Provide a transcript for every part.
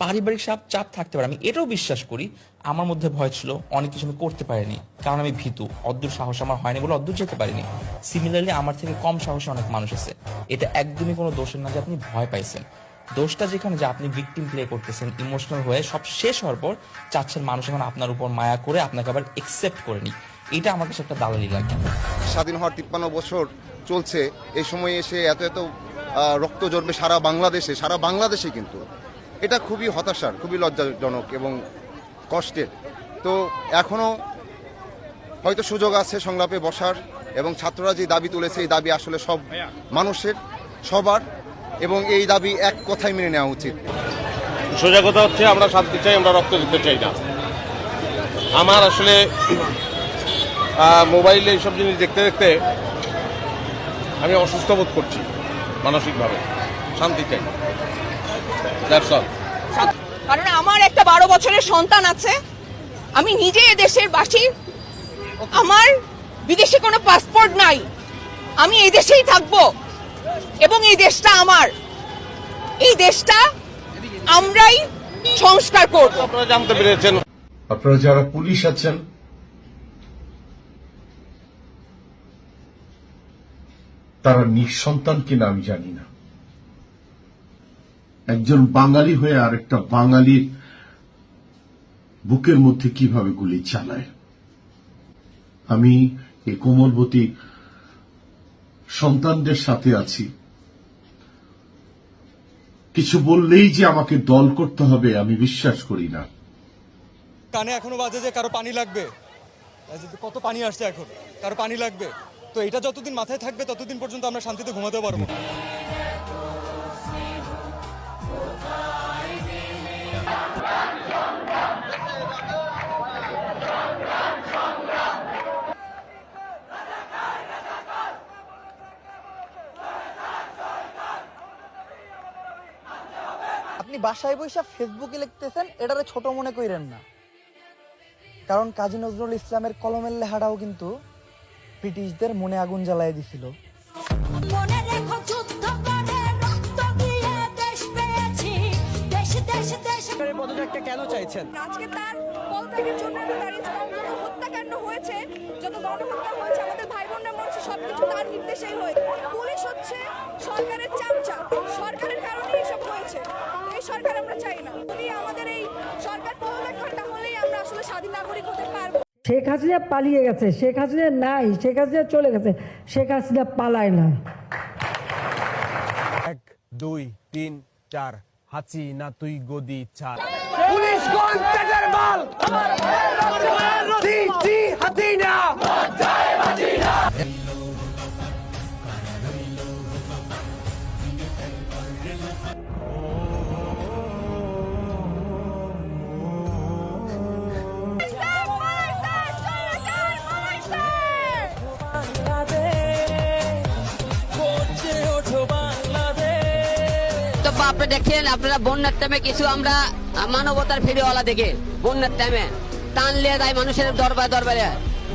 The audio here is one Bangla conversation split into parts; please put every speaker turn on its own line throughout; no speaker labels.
পারিবারিক চাপ থাকতে পারে, আমি এটাও বিশ্বাস করি। আমার মধ্যে ভয় ছিল, অনেক কিছু আমি করতে পারিনি কারণ আমি ভীতু, অদ্দূর সাহস আমার হয়নি বলে অদ্দূর যেতে পারিনি। সিমিলারলি আমার থেকে কম সাহসী অনেক মানুষ আছে। এটা একদমই কোনো দোষের না যে আপনি ভয় পাইছেন। দোষটা যেখানে যে আপনি ভিকটিম প্লে করতেছেন, ইমোশনাল হয়ে সব শেষ হওয়ার পর চাচ্ছেন মানুষ এখন আপনার উপর মায়া করে আপনাকে আবার একসেপ্ট করে নি। এটা আমার কাছে একটা দালালি লাগে।
স্বাধীন হওয়ার 53 বছর চলছে, এই সময়ে এসে এত এত রক্ত ঝরবে সারা বাংলাদেশে কিন্তু এটা খুবই হতাশার, খুবই লজ্জাজনক এবং কষ্টের। তো এখনো হয়তো সুযোগ আছে সংলাপে বসার, এবং ছাত্ররা যে দাবি তুলেছে এই দাবি আসলে সব মানুষের, সবার, এবং এই দাবি এক কথায় মেনে নেওয়া উচিত।
সোজা কথা হচ্ছে আমরা শান্তি চাই, আমরা রক্ত দিতে চাই না। আমার আসলে মোবাইলে এইসব জিনিস দেখতে দেখতে আমি অসুস্থ বোধ করছি মানসিকভাবে। শান্তি চাই, দ্যাটস অল।
কারণ আমার একটা 12 বছরের সন্তান আছে, আমি নিজে এ দেশের বাসী, আমার বিদেশে কোনো পাসপোর্ট নাই, আমি এই দেশেই থাকবো এবং এই দেশটা আমার, এই দেশটা আমরাই সংস্কার করব।
আপনারা জানতে পেরেছেন,
আপনারা যারা পুলিশ আছেন তারা নিঃসন্তান কিনা আমি জানি না। একজন বাঙালি হয়ে আরেকটা বাঙালির বুকের মধ্যে কিভাবে গুলি চালায়। আমি এই কোমলবতী সন্তানদের সাথে আছি। কিছু বললেই যে আমাকে দল করতে হবে আমি বিশ্বাস করি না।
কানে এখনো বাজে যে কারো পানি লাগবে, কত পানি আসছে এখন, কারো পানি লাগবে। তো এটা যতদিন মাথায় থাকবে ততদিন পর্যন্ত আমরা শান্তিতে ঘুমাতে পারবো না।
আপনি বাসায় বসে ফেসবুকে লিখতেছেন, এটারে ছোট মনে করেন না, কারণ কাজী নজরুল ইসলামের কলমের লেখাটাও কিন্তু ব্রিটিশদের মনে আগুন জ্বালিয়ে দিছিল।
পদত্যাগটা কেন চাইছেন?
আজকে তার পদত্যাগের জন্য দাঁড়িয়েছে, যত হত্যাকাণ্ড হয়েছে, যত গণহত্যা হয়েছে, আমাদের ভাই বোনরা মরছে, সবকিছু তার নির্দেশেই হয়েছে। পুলিশ হচ্ছে সরকারের চামচা, সরকারের কারণেই এসব হয়েছে। এই সরকার আমরা চাই না। যদি আমাদের এই সরকার পদত্যাগটা হলেই আমরা আসলে স্বাধীন নাগরিক হতে পারবো।
শেখ হাসিনা পালিয়ে গেছে, শেখ হাসিনা নাই, শেখ হাসিনা চলে গেছে, শেখ হাসিনা পালায় না।
1 2 3 4 হাসিনা তুই গদি ছাড়।
পুলিশ কোন পেটের মাল, জি হাসিনা জয় হাসিনা।
আপনি দেখেন, আপনারা বন্যার টাইমে কিছু আমরা মানবতার ফেরিওয়ালা দেখে বন্যার টাইমে টান লিয়ে দেয় মানুষের দরবারে,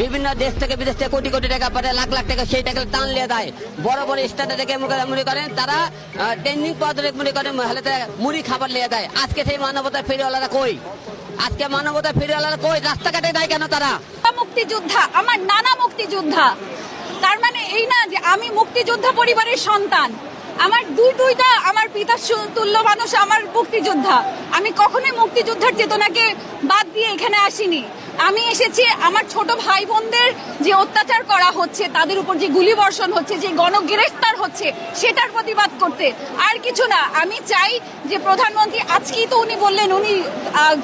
বিভিন্ন দেশ থেকে বিদেশ থেকে কোটি কোটি টাকা পাঠায়, লাখ লাখ টাকা, সেই টাকা টান লিয়ে দেয়। বড় বড় স্টারে দেখে মনে করেন তারা ট্রেনিং পদ্ধতি মনে করেন হাতে মুড়ি খাবার লিয়ে দেয়। আজকে সেই মানবতার ফেরিওয়ালারা কই? আজকে মানবতার ফেরিওয়ালারা কই? রাস্তাঘাটে দেয় কেন তারা?
মুক্তিযোদ্ধা, আমার নানা মুক্তিযোদ্ধা, তার মানে এই না যে আমি মুক্তিযোদ্ধা পরিবারের সন্তান। আমার দুইটা আমার পিতা তুল্য মানুষ আমার মুক্তিযোদ্ধা। আমি কখনোই মুক্তিযোদ্ধার চেতনাকে বাদ দিয়ে এখানে আসিনি। আমি এসেছি আমার ছোট ভাই বোনদের যে অত্যাচার করা হচ্ছে, তাদের উপর যে গুলি বর্ষণ হচ্ছে, যে গণগ্রেফতার হচ্ছে, সেটার প্রতিবাদ করতে, আর কিছু না। আমি চাই যে প্রধানমন্ত্রী আজকেই তো উনি বললেন উনি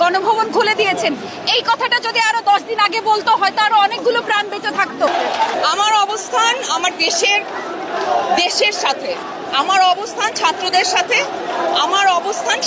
গণভবন খুলে দিয়েছেন, এই কথাটা যদি আরো 10 দিন আগে বলতো হয়তো আরো অনেকগুলো প্রাণ বেঁচে থাকতো। আমার অবস্থান আমার দেশের সাথে, আমার অবস্থান ছাত্রদের সাথে, আমার অবস্থান